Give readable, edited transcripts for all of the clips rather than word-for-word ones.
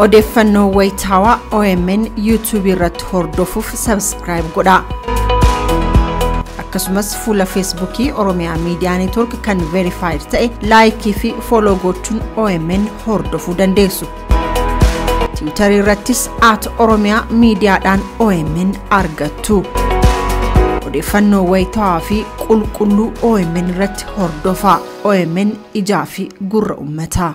Odeeffannoo wayitaawaa OMN YouTube irratti hordofuuf subscribe godhaa. Akkasumas fuula Facebookii Oromiyaa Media Network kan verified ta'e like fi follow gochuun OMN hordofuu dandeessu. Twitter irrattis @Oromiyaa Mediaadhaan OMN argattu. Odeeffannoo wayitaawaa fi qulqulluu OMN irratti hordofaa. OMN ijaa fi gurra uummataa.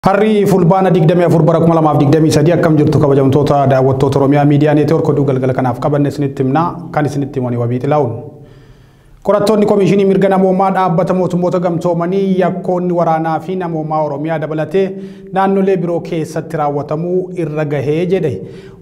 Harri fulbaana 24 bara 2023 akkam jirtu kabajamtoota daawwattoota Oromiyaa Media Network oduu galgala kanaaf qabanne isinitti himna kan isinitti himanii wabiitti laa'uun. Qorattoonni Komishinii Mirga Namoomaa dhaabbata mootummoota gamtoomanii yakkoonni waraanaa fi namoomaa Oromiyaa dabalatee naannolee biroo keessatti raawwatamuu irra gahee jedhe.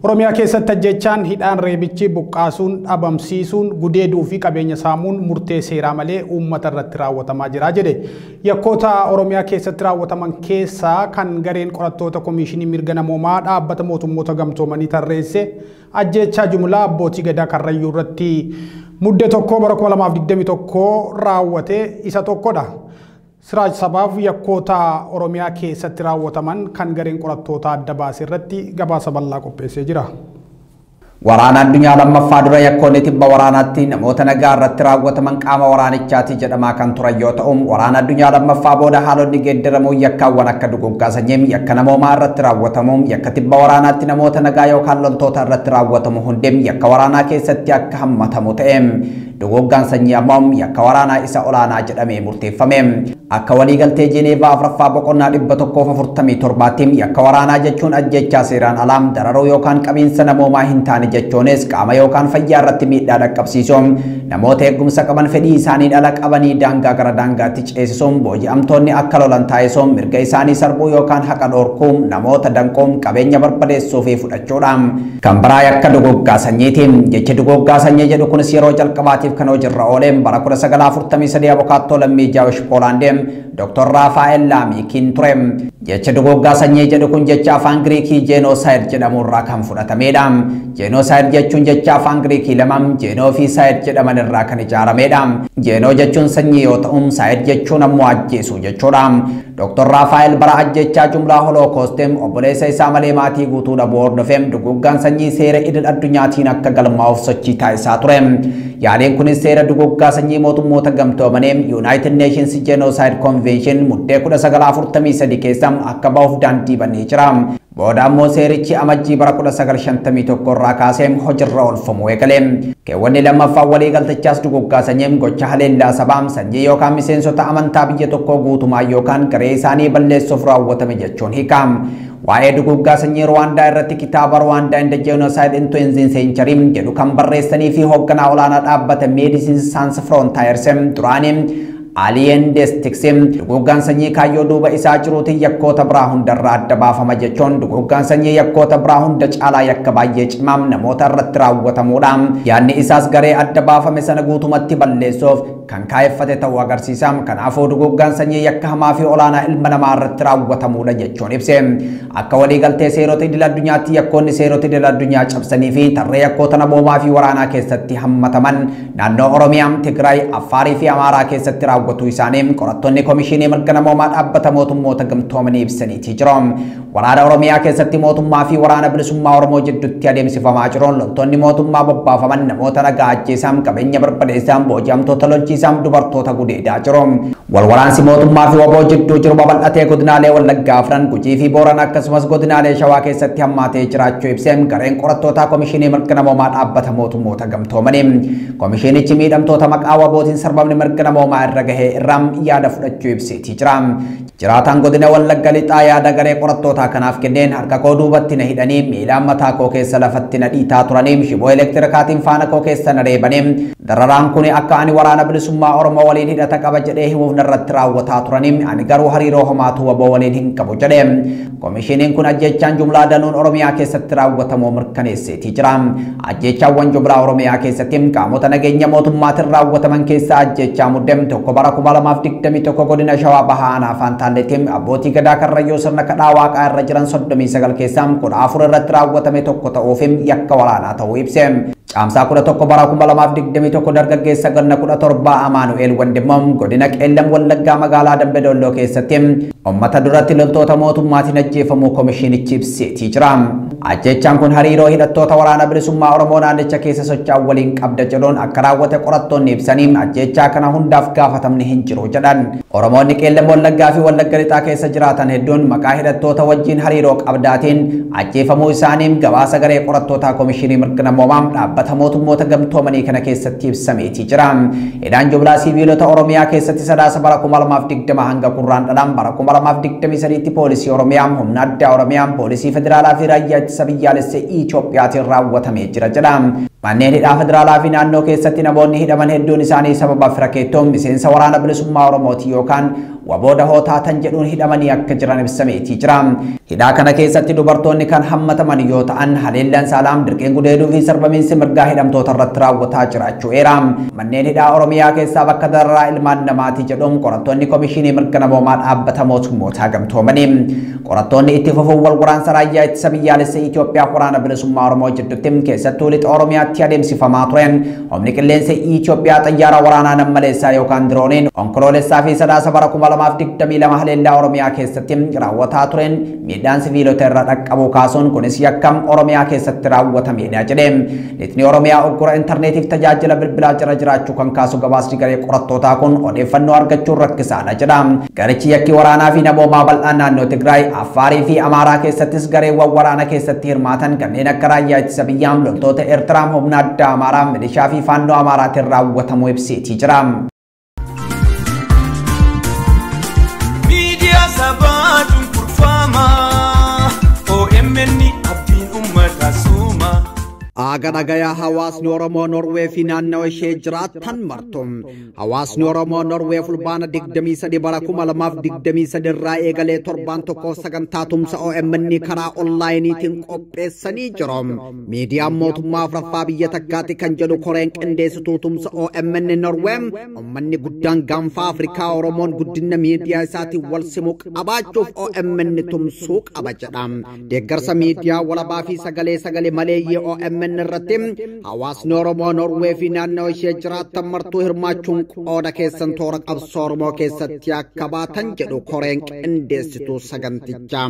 Oromiyaa keessatti ajjechaan hidhaan reebichi buqqaasuun dhabamsiisuun gudeeduu fi qabeenya saamuun murtee seeraa malee uummata irratti raawwatamaa jira jedhe. Yakkoota Oromiyaa keessatti raawwataman keessaa kan gareen qorattoota Komishinii Mirga Namoomaa dhaabbata mootummoota gamtoomanii tarreesse ajjechaa jumlaa abbootii gadaa Karrayyuu irratti mudde tokko bara 2021 raawwate isa tokkodha. Siraaj sabaaf yakkoota Oromiyaa keessatti raawwataman kan gareen qorattoota adda baasee irratti gabaasa bal'aa qopheessee jira. Waraana addunyaa lammaffaa dura yakkoonni tibba waraanaatti namoota nagaa irratti raawwataman qaama waraanichaati jedhamaa kan turan yoo ta'u, waraana addunyaa lammaffaa booda haalonni geeddaramuu yakkaawwan akka duguggaa sanyii yakka namoomaa irratti raawwatamu yakka tibba waraanaatti namoota nagaa yookaan loltoota irratti raawwatamu hundeen yakka waraanaa keessatti akka hammatamu ta'e. Duguggaan sanyii ammoo yakka waraanaa isa olaanaa jedhamee murteeffame. Akka waliigaltee Jeneevaa Afuraffaa boqonnaa 147tiin yakka waraanaa jechuun ajjechaa seeraan alaam dararuu yookaan qabiinsa namoomaa hin taane jechuunis qaama yookaan fayyaa irratti miidhaa dhaqqabsiisuun namoota eegumsa qaban fedhii isaanii dhala qabanii daangaa gara daangaatti ceesisuun booji'amtoonni akka lolan taasisuun mirga isaanii sarbuu yookaan haqa dhorkuun namoota danquun qabeenya barbadeessuu fi fudhachuudhaan kan biraa yakka duguggaa sanyiitiin. Jechi duguggaa sanyii jedhu kunis yeroo jalqabaatiif kan hojiirra ooleen bara 1943 abokaattoo lammii Jaawish Poolaandee Dr. Rafael Lamikin ture. Jecha duguggaa sanyii jedhu kun jecha afaan Giriikii Genocide jedhamurraa kan fudhatamedha. Genocide jechuun jecha afaan Giriikii lamaan Genoo fi Side jedhaman irraa kan ijaaramedha. Genoo jechuun sanyii yoo ta'u, Side jechuun ammoo ajjeesuu jechuudha. Dr. Rafael bara ajjechaa jumlaa Holocaustiin obboleessa isaa malee maatii guutuu dhabuu hordofeem duguggaan sanyii seera idil addunyaatiin akka galmaa'uuf sochii taasisaa ture. Yaaliin kunis seera duguggaa sanyii mootummoota gamtoomanii United Nations Genocide Convention muddee 1943 keessa akka ba'uuf daandii banee jira. Booda ammoo seerichi amajjii bara 1951 irraa kaasee hojiirra oolfamuu eegale. Keewwanni lammaffaa waliigaltichaas duguggaa sanyii gocha haleellaa sabaa sanyii yookaan miseensota amantaa biyya tokkoo guutumaa yookaan garee isaanii balleessuuf raawwatame jechuun hiika. Waa'ee duguggaa sanyii Rwaandaa irratti kitaaba Rwanda and the Genocide in 20th Century jedhu kan barreessanii fi hoogganaa olaanaa dhaabbata Medicine Sans Frontiers duraanii Alien Destixim duguggaan sanyii kaayyoo duuba isaa jiruutiin yakkoota biraa hundarraa adda baafama jechuun duguggaan sanyii yakkoota biraa hunda caalaa yakka baay'ee cimaam namoota irratti raawwatamuudha. Yaadni isaas garee adda baafame sana guutumatti balleessuuf kan kaayeffate ta'uu agarsiisa. Kanaafuu duguggaan sanyii yakka hamaa fi olaanaa ilma namaa irratti raawwatamuudha jechuun ibse. Akka waliigaltee seerota idil addunyaatti yakkoonni seerota idil addunyaa cabsanii fi tarree yakkoota namoomaa fi waraanaa keessatti hammataman naannoo Oromiyaa, Tigraay, Affaarii fi Amaaraa keessatti raawwatu isaanii qorattoonni Komishinii Mirga Namoomaa dhaabbata mootummoota gamtoomanii ibsaniitii jiru. Waraana Oromiyaa keessatti mootummaa fi waraana bilisummaa Oromoo jidduutti adeemsifamaa jiruun loltoonni mootummaa bobbaafaman namoota nagaa ajjeesaan qabeenya barbadeessaan booji'amtoota lolchiisaan dubartoota gudeedaa jiru. Walwaraansi mootummaa fi waboo jidduu jiru babal'atee godinaalee Wallaggaa Afran, Gujii fi Booranaa akkasumas godinaalee Shawaa keessatti hammaatee jiraachuu ibseen gareen qorattoota Komishinii Mirga Namoomaa dhaabbata mootummoota gamtoomanii. Komishinichi miidhamtoota maqaa wabootiin sarbamni mirga namoomaa irra dhagahe irraa yaada fudhachuu ibseetii jira. Jiraataan godina Wallagga Lixaa yaada garee qorattootaa kanaaf kenneen harka koo duubatti na hidhanii miilaan mataa koo keessa lafatti na dhiitaa turanii shiboo elektirikaatiin faana koo keessa na reebanii dararaan kun akka ani waraana bilisummaa Oromoo waliin hidhata qaba jedhee himuuf narratti raawwataa turanii ani garuu hariiroo homaatu waboo waliin hin qabu jedhe. Komishiniin kun ajjechaan jumlaa danuun Oromiyaa keessatti raawwatamu mirkaneesseetii jira. Ajjechaawwan jumlaa Oromiyaa keessatti qaamota nageenya mootummaatiin raawwataman keessaa ajjechaa muddee tokko bara 2021 godina Shawaa Bahaa Aanaa Faantaalleetiin abbootii gadaa Karrayyuu sirna kadhaa waaqaa irra jiran 39 keessaa 14 irratti raawwatame tokko ta'uuf yakka waraanaa ta'uu ibse. Caamsaa 11 bara 2021 dargaggeessa ganna 17 Amaanu'eel Wandimmoom godina Qeellam Wallaggaa magaalaa Dambedolloo keessatti ummata duratti loltoota mootummaatiin ajjeefamuu komishinichi ibseetii jira. Ajjechaan kun hariiroo hidhattoota waraana bilisummaa Oromoo naannicha keessa socho'an waliin qabda jedhuun akka raawwate qorattoonni ibsanii ajjechaa kana hundaaf gaafatamni hin jiru jedhan. Oromoonni Qeellam Wallaggaa fi Wallagga Lixaa keessa jiraatan hedduun maqaa hidhattoota wajjin hariiroo qabdaatiin ajjeefamuu isaaniin gabaasa garee qorattootaa komishinii mirga namoomaa dhaabbata mootummoota gamtoomanii kana keessatti ibsameetii jira. Hidhaan jumlaa siviilota Oromiyaa keessatti sadaasa bara 2020 hanga kurraan dhalaan bara 2023 poolisii Oromiyaa, humna addaa Oromiyaa, poolisii federaalaa fi raayyaa ittisa biyyaalessa Itoophiyaatiin raawwatamee jira jedha. Manneen hidhaa federaalaa fi naannoo keessatti namoonni hidhaman hedduun isaanii sababa firakettoon miseensa waraana bilisummaa Oromooti yookaan wabooda hootaatan jedhuun hidhamanii akka jiran ibsameetii jira. Hidhaa kana keessatti dubartoonni kan hammataman yoo ta'an haleellaan saalaam dirqeen gudeeduu fi sarbamiinsi mirgaa hidhamtoota irratti raawwataa jiraachuu eera. Manneen hidhaa Oromiyaa keessaa bakka dararaa ilmaan namaati jedhuun qorattoonni komishinii mirga namoomaa dhaabbata mootummootaa gamtoomanii. Qorattoonni itti fufuun wal waraansa raayyaa ittisa biyyaalessa Itoophiyaa waraana bilisummaa Oromoo jidduutti keessattuu lixa Oromiyaatti adeemsifamaa turen humni qilleensa Itoophiyaa xayyaara waraanaa nammaleessaa yookaan dirooniin onkoloolessaa fi sadaasa bara 2022 haleellaa Oromiyaa keessatti raawwataa turen miidhaan siviilota irra dhaqqabuu kaasuun kunis yakkam Oromiyaa keessatti raawwatamedha jedhe. Lixni Oromiyaa uggura intarneetiif tajaajila bilbilaa jira jiraachuu kan kaasu gabaasni garee qorattootaa kun odeeffannoo argachuun rakkisaadha jedha. Garichi yakki waraanaa fi namoomaa bal'aan naannoo Tigraay, Affaarii fi Amaaraa keessattis gareewwan waraana keessatti hirmaatan kanneen akka raayyaa ittisa biyyaa, loltoota Eertiraa, humna addaa Amaaraa, milishaa fi faannoo Amaaraatiin raawwatamuu ibseetii jira. Sabaatun kurfama OMN abdiin ummata suuma. Agana gaya hawaasni Oromoo Norwee fi naannoo ishee jiraatan martu. Hawaasni Oromoo Norwee fulbaana 23 bara 2023 irraa eegalee torban tokko sagantaa tumsa OMN karaa onlaayiniitiin qopheessanii jiru. Miidiyaan mootummaa Afraffaa biyya takkaatti kan jedhu koreen qindeessituu tumsa OMN Norwee uummanni guddaan gaanfa Afrikaa Oromoon guddina miidiyaa isaatiin wal simuu qabaachuuf OMN tumsuu qaba jedha. Deeggarsa miidiyaa walabaa fi sagalee maleeyyii OMN irratti hawaasni Oromoo Norwee fi naannoo ishee jiraatan martuu hirmaachuun qooda keessan toora qabsoo Oromoo keessatti akka baatan jedhu koreen qindeessituu sagantichaa.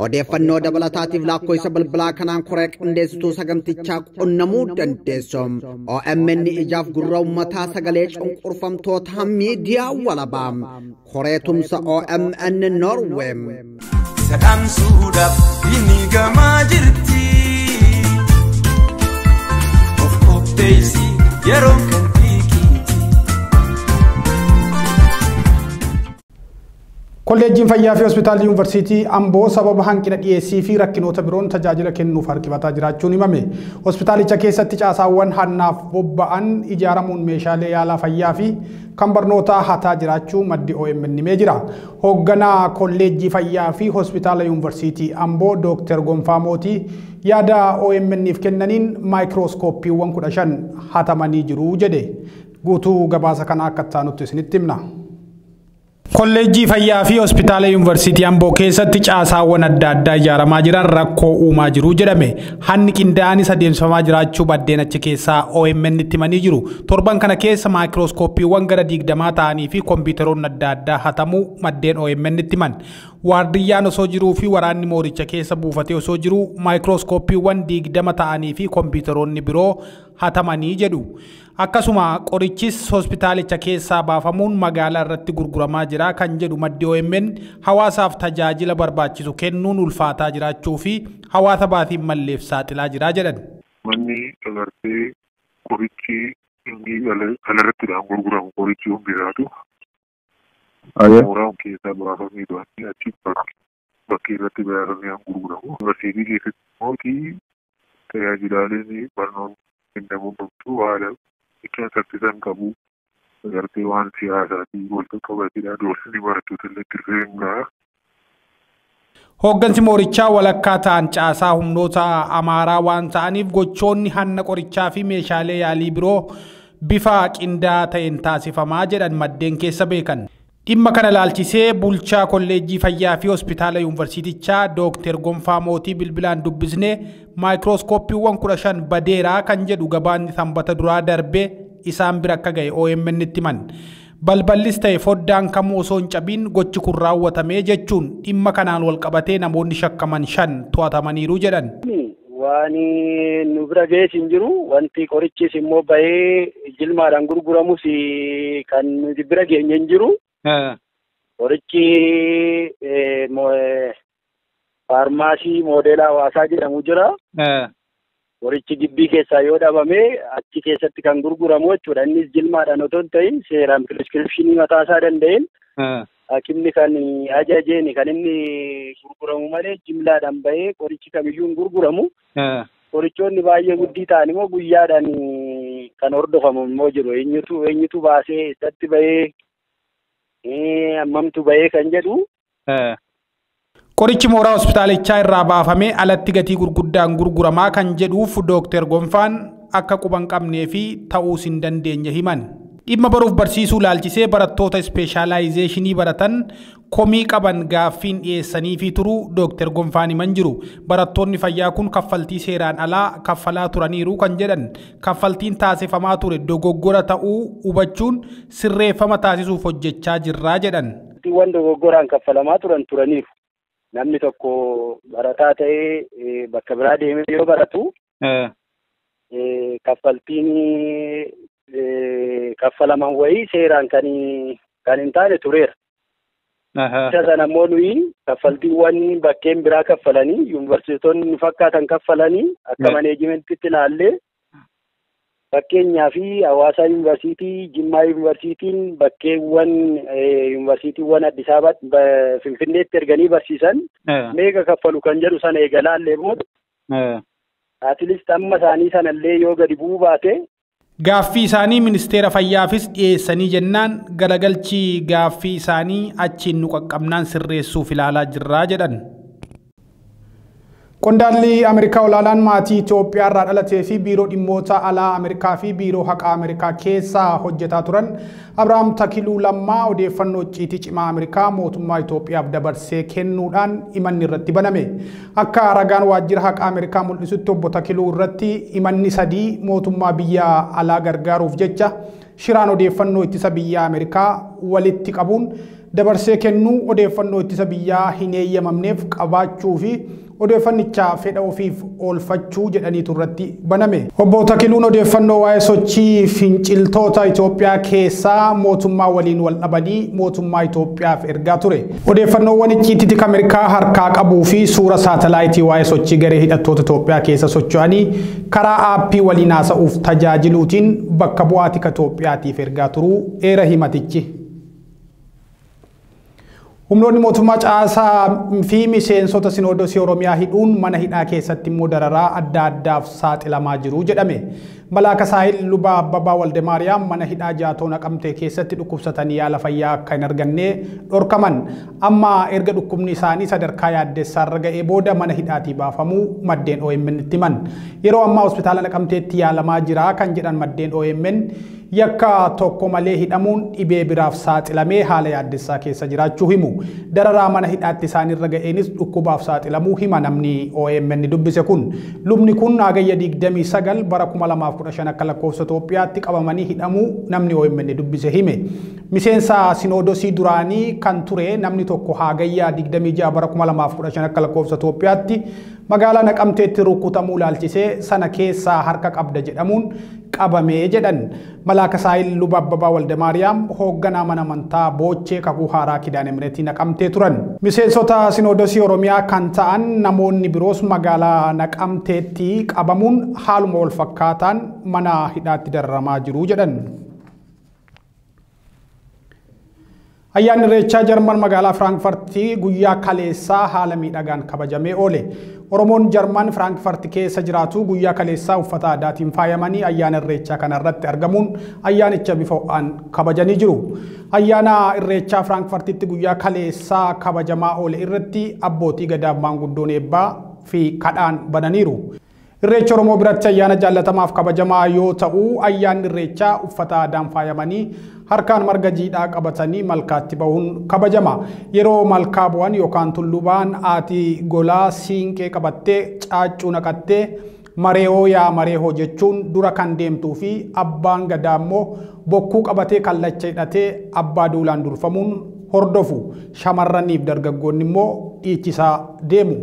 Odeeffannoo dabalataatiif lakkoofsa bilbilaa kanaan koree qindeessituu sagantichaa qunnamuu dandeessu. OMN ijaaf gurra uummataa sagalee cunqurfamtoota miidiyaa walabaa. Koree tumsa OMN Norwee. Sadamsuudhaaf inni gamaa jirti. Daisy, yero Kolleejjiin fayyaa fi hospitaalli yuunivarsiitii Amboo sababa hanqina dhiyeessii fi rakkinoota biroon tajaajila kennuuf harkifataa jiraachuun himame. Hospitaalicha keessatti caasaawwan hannaaf bobba'an ijaaramuun meeshaalee yaalaa fayyaa fi kan barnootaa hataa jiraachuu maddi OMN himee jira. Hoogganaa kolleejjii fayyaa fi hospitaala yuunivarsiitii Amboo Dr. Gonfaa Mootii yaada OMN'if kennaniin maayikirooskooppiiwwan 15 hatamanii jiru jedhe. Guutuu gabaasa kana akka taanutti isinitti himna. Kolleejjii fayyaa fi hospitaala yuunivarsiitii Amboo keessatti caasaawwan adda addaa ijaaramaa jiran rakkoo uumaa jiru jedhame. Hanni qindaa'anis adeemsifamaa jiraachuu baddeen achi keessaa OMN itti himanii jiru. Torban kana keessa maayikirooskooppiiwwan gara 20 ta'anii fi kompiitaroonni adda addaa hatamuu maddeen OMN itti himan. Waardiyyaan osoo jiruu fi waraanni mooricha keessa buufatee osoo jiruu maayikirooskooppiiwwan 20 ta'anii fi kompiitaroonni biroo hatamanii jedhu. Akkasuma qorichis hospitaalicha keessaa baafamuun magaalaa irratti gurguramaa jira kan jedhu maddi OMN hawaasaaf tajaajila barbaachisu kennuun ulfaataa jiraachuu fi hawaasa baatiin malleef saaxilaa jira jedhan. Manni agartee qorichi inni kanarratti gurguramu qorichi hundiraatu Mooraa keessaa muraasonni du'anii achi bakkee irratti bayaaranii gurguramu. Yuunivarsiitii keessatti immoo tajaajilaaleen barnoota kennamuu qabdu haala ittiin saffisan qabu. Agartee waan siyaasaa fi wal qabatedha. Doorsisni barattoota illee dirreengaa. Hooggansi moorichaa walakkaa ta'an caasaa humnoota Amaaraa waan ta'aniif gochoonni hanna qorichaa fi meeshaalee yaalii biroo bifa qindaa'aa ta'een taasifamaa jedhan maddeen keessa beekan. Dhimma kana laalchisee bulchaa kolleejjii fayyaa fi hospitaala yuunivarsiitichaa Dr. Gonfaa Mootii bilbilaan dubbisnee maayikirooskooppiiwwan 15 badeeraa kan jedhu gabaanni sanbata duraa darbee isaan bira akka ga'e OMN itti himan. Balballis ta'e foddaan kamuu osoo hin cabiin gochi kun raawwatamee jechuun dhimma kanaan wal qabatee namoonni shakkaman 5 to'atamaniiru jedhan. Waan nu bira ga'es hin jiru. Wanti qorichis immoo bahee jilmaadhaan gurguramus kan nuti bira geenye hin jiru. Qorichi faarmaasii moodela hawaasaa jedhamu jira. Qorichi gibbii keessaa yoo dhabame achi keessatti kan gurguramu jechuudha. Innis jilmaadhaan otoo hin ta'in seeraan piriskiripshinii mataa isaa danda'een hakimni kan ajajeen kan inni gurguramu malee jimlaadhaan bahee qorichi kamiyyuu hin gurguramu. Qorichoonni baay'ee guddii ta'an immoo guyyaadhaan kan hordofamu immoo jiru. Eenyutu baasee isatti bahee ammamtu bahee kan jedhu. Qorichi mooraa hospitaalichaa irraa baafamee alatti gatii gurguddaan gurguramaa kan jedhuuf Dr. Gonfaan akka quban qabnee fi ta'uus hin dandeenye himan. Dhimma baruuf barsiisuu laalchisee barattoota ispeeshaalaayizeeshinii baratan komii qaban gaaffiin dhiyeessanii fi turuu Dr. Gonfaan himan jiru. Barattoonni fayyaa kun kaffaltii seeraan alaa kaffalaa turaniiru kan jedhan. Kaffaltiin taasifamaa ture dogoggora ta'uu hubachuun sirreeffama taasisuuf hojjechaa jirraa jedhan. Waan dogoggoraan kaffalamaa turaniiru. Namni tokko barataa ta'ee bakka biraa deemee yoo baratu kaffaltiin kaffalaman wayii seeraan kan hin taane tureera. Isa sana immoo nuyi kaffaltiiwwan bakkeen biraa kaffalanii yuunivarsiitonni fakkaatan kaffalanii akka maneejimentiitti ilaallee fakkeenyaa fi Hawaasaa yuunivarsiitii, Jimmaa yuunivarsiitiin bakkeewwan yuunivarsiitiiwwan Addis Ababa Finfinneetti erganii barsiisan meeqa kaffalu kan jedhu sana eegalaallee booda atileest amma isaanii sanallee yoo gadi bu'uu baate. Gaaffii isaanii ministeera fayyaafis dhiyeessanii jennaan galagalchii gaaffii isaanii achiin nu qaqqabnaan sirreessuuf ilaalaa jirraa jedhan. Qondaalli Ameerikaa olaalaan maatii Itoophiyaa irraa dhalatee fi biiroo dhimmoota alaa Ameerikaa fi biiroo haqaa Ameerikaa keessa hojjetaa turan Abrahaam Takiluu Lammaa odeeffannoo icciitii cimaa Ameerikaa mootummaa Itoophiyaaf dabarsee kennuudhaan himanni irratti baname. Akka ragaan waajjira haqaa Ameerikaa mul'isutti obbo Takiluu irratti himanni 3 mootummaa biyya alaa gargaaruuf jecha shiraan odeeffannoo ittisa biyya Ameerikaa walitti qabuun dabarsee kennuu odeeffannoo ittisa biyyaa hin eeyyamamneef qabaachuu fi odeeffannicha fedha ofiif oolfachuu jedhaniitu irratti baname. Obbo Takiluun odeeffannoo waa'ee sochii finciltoota Itoophiyaa keessaa mootummaa waliin wal dhabanii mootummaa Itoophiyaaf ergaa ture. Odeeffannoowwan icciitii Ameerikaa harkaa qabuu fi suura saatalaayitii waa'ee sochii garee hidhattoota Itoophiyaa keessa socho'anii karaa aappii waliin haasa'uuf tajaajiluutiin bakka bu'aa tika Itoophiyaatiif ergaa turuu eera himatichi. Humnoonni mootummaa caasaa fi miseensota Sinoodosii Oromiyaa hidhuun mana hidhaa keessatti immoo dararaa adda addaaf saaxilamaa jiru jedhame. Malaaka Saahil Lubaa Abbabaa Waldemaariyaam mana hidhaa Jaatoo Naqamtee keessatti dhukkubsatanii yaala fayyaa akka hin arganne dhorkaman. Amma erga dhukkubni isaanii sadarkaa yaaddessaarra ga'ee booda mana hidhaatii baafamuu maddeen OMN itti himan. Yeroo ammaa hospitaala Naqamteetti yaalamaa jira kan jedhan maddeen OMN yakka tokko malee hidhamuun dhibee biraaf saaxilamee haala yaaddessaa keessa jiraachuu himu. Dararaa mana hidhaatti isaanirra ga'eenis dhukkubaaf saaxilamuu hima namni OMN dubbise kun. Lubni kun hagayya 29 bara 2015 akka lakkoofsa Itoophiyaatti qabamanii hidhamuu namni OMN dubbise hime. Miseensa Sinoodosii duraanii kan ture namni tokko hagayya 26 bara 2015 akka lakkoofsa Itoophiyaatti magaalaa Naqamteetti rukutamuu laalchisee sana keessaa harka qabda jedhamuun qabamee jedhan. Malaaka Saahil Lubaa Abbabaa Waldemaariyaam hoogganaa mana amantaa Boochee Kakuu Haaraa Kidaane Mireetii Naqamtee turan. Miseensota Sinoodosii Oromiyaa kan ta'an namoonni biroos magaalaa Naqamteetti qabamuun haaluma wal fakkaataan mana hidhaatti dararamaa jiru jedhan. Ayyaanni Irreechaa Jarman magaalaa Firaankifartii guyyaa kaleessaa haala miidhagaan kabajamee oole. Oromoon Jarman Firaankifartii keessa jiraatu guyyaa kaleessaa uffata aadaatiin faayamanii ayyaana Irreechaa kanarratti argamuun ayyaanicha bifa ho'aan kabajanii jiru. Ayyaana Irreechaa Firaankifartiitti guyyaa kaleessaa kabajamaa oole irratti abbootii gadaa maanguddoon eebbaa fi kadhaan bananiiru. Irreecha Oromoo biratti ayyaana jaallatamaaf kabajamaa yoo ta'u ayyaanni Irreechaa uffata aadaan faayamanii harkaan marga jiidhaa qabatanii malkaatti bahuun kabajama. Yeroo malkaa bu'an yookaan tullubaan aatii golaa siinqee qabattee caaccuu naqattee mareehoo yaa mareehoo jechuun dura kan deemtuu fi abbaan gadaa immoo bokkuu qabatee kallacha hidhatee abbaa duulaan durfamuun hordofu. Shamarraniif dargaggoonni immoo dhiichisaa deemu.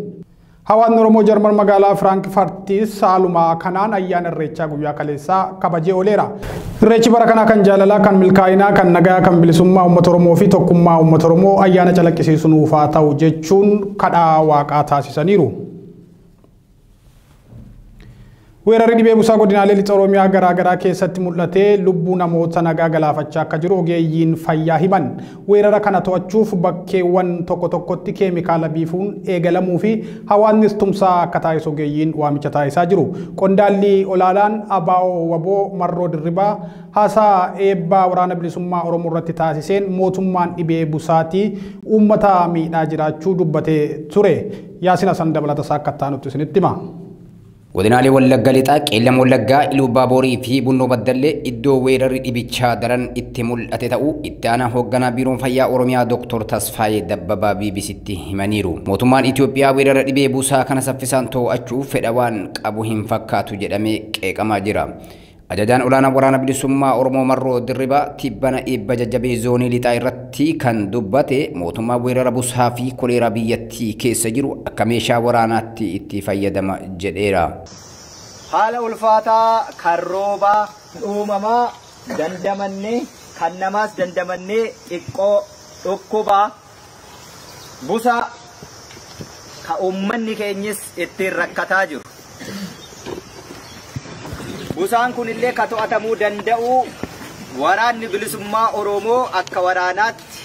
Hawaasni Oromoo Jarman magaalaa Firaankifartii saaluma kanaan ayyaana Irreechaa guyyaa kaleessaa kabajee ooleera. Irreechi bara kanaa kan jaalalaa, kan milkaa'inaa, kan nagaa, kan bilisummaa uummata Oromoo fi tokkummaa uummata Oromoo ayyaana calaqqisiisu nuuf haa ta'u jechuun kadhaa waaqaa taasisaniiru. Weerarri dhibee busaa godinaalee lixa Oromiyaa garaagaraa keessatti mul'atee lubbuu namoota nagaa galaafachaa akka jiru ogeeyyiin fayyaa himan. Weerara kana to'achuuf bakkeewwan tokko tokkotti keemikaala biifuun eegalamuu fi hawaasnis tumsaa akka taasisu ogeeyyiin waamicha taasisaa jiru. Qondaalli olaanaan ABO Waboo Marroo Dirribaa haasaa eebbaa waraana bilisummaa Oromoo irratti taasiseen mootummaan dhibee busaatii uummata miidhaa jiraachuu dubbatee ture. Yaasin Hasan dabalatasaa akka taanutti isinitti hima. Godinaalee Wallaggaa Lixaa, Qeellam Wallaggaa, Iluu Baaborii fi Bunnoo Baddallee iddoo weerarri dhibichaa daran itti mul'ate ta'uu itti aanaa hoogganaa biiroon fayyaa Oromiyaa Dr. Tasfaayee Dabbabaa BBC'tti himaniiru. Mootummaan Itoophiyaa weerara dhibee busaa kana saffisaan to'achuuf fedha waan qabu hin fakkaatu jedhamee qeeqamaa jira. Ajajaan olaanaa waraana bilisummaa Oromoo Marroo Dirribaa tibbana eebba jajjabee zoonii lixaa irratti kan dubbate mootummaa weerara busaa fi koleeraa biyyattii keessa jiru akka meeshaa waraanaatti itti fayyadama jedheera. Haala ulfaataa kan roobaa uumamaa dandamannee kan namaas dandamannee xiqqoo dhukkubaa busaa ka uummanni keenyis ittiin rakkataa jiru. Busaan kun illee ka to'atamuu danda'u waraanni bilisummaa Oromoo akka waraanaatti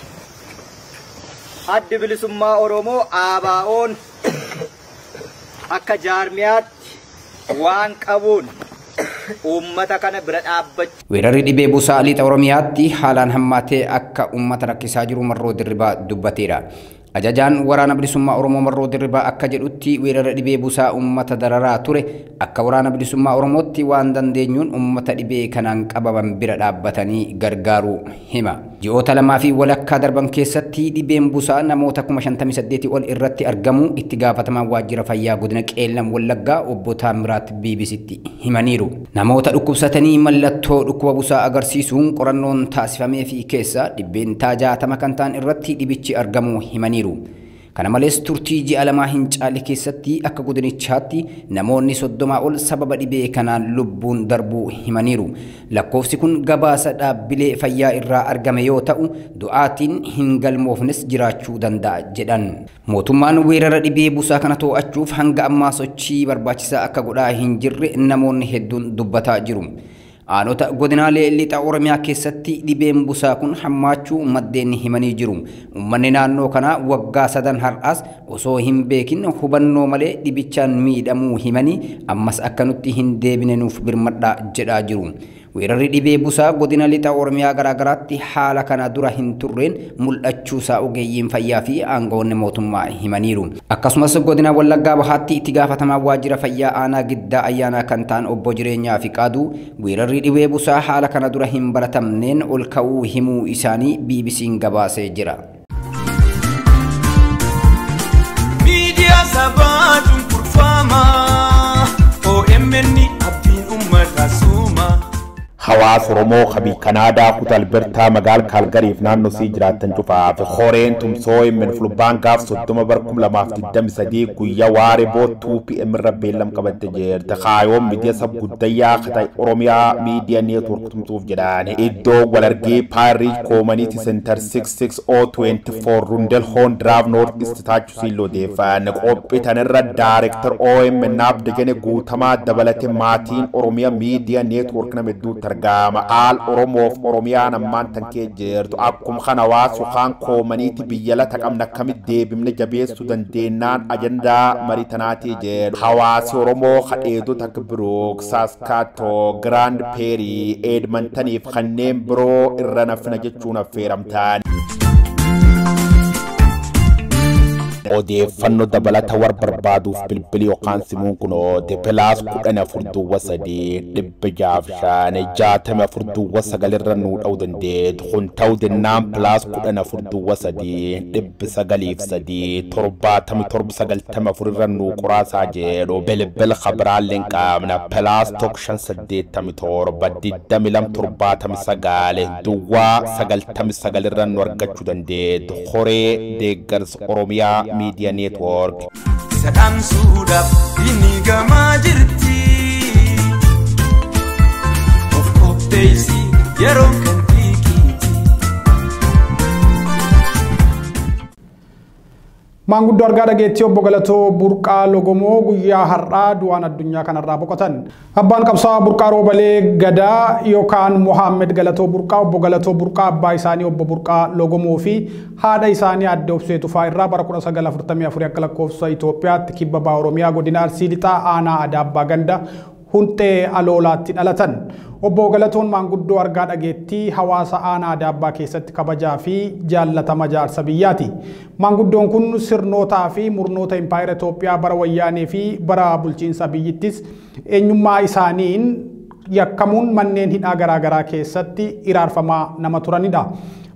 addi bilisummaa Oromoo ABO'n akka jaarmiyaatti waan qabuun uummata kana bira dhaabbachuu. Weerarri dhibee busaa lixa Oromiyaatti haalaan hammaatee akka uummata rakkisaa jiru Marroo Dirribaa dubbateera. Ajajaan waraana bilisummaa Oromoo Marroo Dirribaa akka jedhutti weerara dhibee busaa uummata dararaa ture akka waraana bilisummaa Oromootti waan dandeenyuun uummata dhibee kanaan qabaman bira dhaabbatanii gargaaruu hima. Ji'oota lamaa fi walakkaa darban keessatti dhibeen busaa namoota 58 ol irratti argamu itti gaafatamaan waajjira fayyaa godina Qeellam Wallaggaa obbo Taamiraat BBC'tti himaniiru. Namoota dhukkubsatanii mallattoo dhukkuba busaa agarsiisuun qorannoon taasifamee fi keessa dhibbeentaa 60 kan ta'an irratti dhibichi argamuu himaniiru. Kana malees turtii ji'a lamaa hin caalle keessatti akka godinichaatti namoonni 30 ol sababa dhibee kanaan lubbuun darbuu himaniiru. Lakkoofsi kun gabaasa dhaabbilee fayyaa irraa argame yoo ta'u du'aatiin hin galmoofnes jiraachuu danda'a jedhan. Mootummaan weerara dhibee busaa kana to'achuuf hanga ammaa sochii barbaachisaa akka godhaa hin jirre namoonni hedduun dubbataa jiru. Aanota godinaalee lixa Oromiyaa keessatti dhibeen busaa kun hammaachuu maddeen himanii jiru. Uummanni naannoo kana waggaa 3 har'as osoo hin beekin hubannoo malee dhibichaan miidhamuu himanii ammas akka nutti hin deebine nuuf birmadhaa jedhaa jiru. Weerarri dhibee busaa godina lixa Oromiyaa garaagaraatti haala kana dura hin turreen mul'achuusaa ogeeyyiin fayyaa fi aangawoonni mootummaa himaniiru. Akkasumas godina Wallaggaa Bahaatti itti gaafatamaa waajjira fayyaa aanaa Giddaa Ayyaanaa kan ta'an obbo Jireenyaa fi Qaaduu weerarri dhibee busaa haala kana dura hin baratamneen ol ka'uu himuu isaanii BBC'n gabaasee jira. Miidiyaa sabaa cunqurfamaa OMN abdiin uummata suuma. Hawaas Oromoo kabii Kanaadaa kutaa Albertaa magaal Kaalgariif naannoo sii jiraatan cufaa fi horeen tumsoo immin fulbaan gaaf 30 bar 2023 guyyaa waaree boottuu PM irra beellam qabatte jeerte kaayoon miidiyaa sab guddayyaa katay Oromiyaa miidiyaa neetwork tumsuuf jedhaan iddoo walargee Paariij Community Center 66024 Rundel Hoon Drive North East taachu siiloo deefaan qophii tanirra Director OMN naaf degene guutamaa dabalate maatiin Oromiyaa miidiyaa neetwork nama hedduu dhagama al oromoof oromiyaan ammaan tan kee jirtu akkum kana waasu kaan koomaniiti biyyala taqamna kamit deebimne jabeessu dandeennaan ajandaa maritanaatii jedhu hawaasi oromoo kadheedu takbirook saaskaato grand peeri edmontaniif kanneen biroo irra nafna jechuun affeeramtaan odeeffannoo dabalata war barbaaduuf bilbili yookaan simuun kunoo teepelaas 14,665 irra nuu dha'uu dandeetu kun ta'uu dennaan pilaas 14,903 irra nuu qoraasaa jedhu bilbil khabiraalleen qaamna pilaas 587 duwwaa 99 irra nu argachuu dandeetu horee deeggarsa oromiyaa Media Network. Sadam sudap ini gama jirti. Of daisy yeron kantiki. Maanguddo argaa dhageettii obbo Galatoo Burqaa Logomoo guyyaa har'aa du'aan addunyaa kanarraa boqotan. Abbaan qabsaa Burqaa Roobalee Gadaa yookaan Mohaammed Galatoo Burqaa obbo Galatoo Burqaa abbaa isaanii obbo Burqaa Logomoo fi haadha isaanii adda Obsee Tufaa irraa bara 1944 akka lakkoofsa Itoophiyaatti kibba baha Oromiyaa godina Arsii lixaa aanaa Adaabbaa Ganda Huntee Aloolaatti dhalatan. Obbo Galatoon maanguddoo argaa dhageettii hawaasa aanaa Adaabbaa keessatti kabajaa fi jaallatama jaarsa biyyaati. Maanguddoon kun sirnootaa fi murnoota impaayera Itoophiyaa bara wayyaanee fi bara bulchiinsa biyyittis eenyummaa isaaniin yakkamuun manneen hidhaa garaagaraa keessatti iraarfamaa nama turanidha.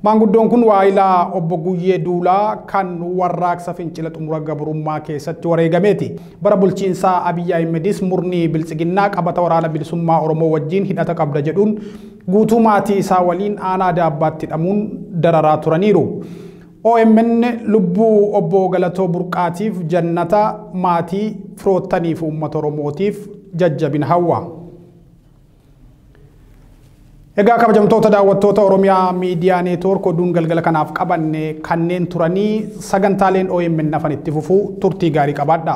Maanguddoon kun waayilaa obbo Guyyee Duulaa kan warraaqsa fincila xumura gabrummaa keessatti wareegameeti. Bara bulchiinsaa Abiyyi Ahimedis murnii biltsiginnaa qabata waraana bilisummaa Oromoo wajjin hidhata qabda jedhuun guutuu maatii isaa waliin aanaa Adaabbaatti hidhamuun dararaa turaniiru. OMN lubbuu obbo Galatoo Burqaatiif jannata maatii firoottanii fi uummata Oromootiif jajjabina hawwa. Egaa kabajamtoota daawwattoota Oromiyaa Miidiyaa Neetwoork oduun galgala kanaaf qabanne kanneen turanii sagantaaleen OMN nafan itti fufuu turtii gaarii qabaadha.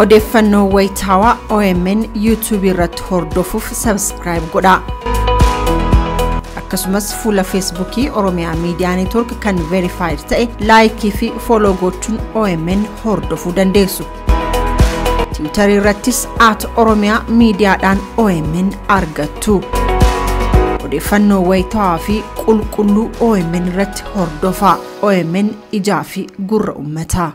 odeeffannoo wayitaawaa OMN YouTube irratti hordofuuf subscribe godhaa. Akkasumas fuula Facebookii Oromiyaa Media Network kan verified ta'e like fi follow gochuun OMN hordofuu dandeessu. Twitter irrattis @Oromiyaa Mediaadhaan OMN argattu. Odeeffannoo wayitaawaa fi qulqulluu OMN irratti hordofaa. OMN ijaa fi gurra uummataa.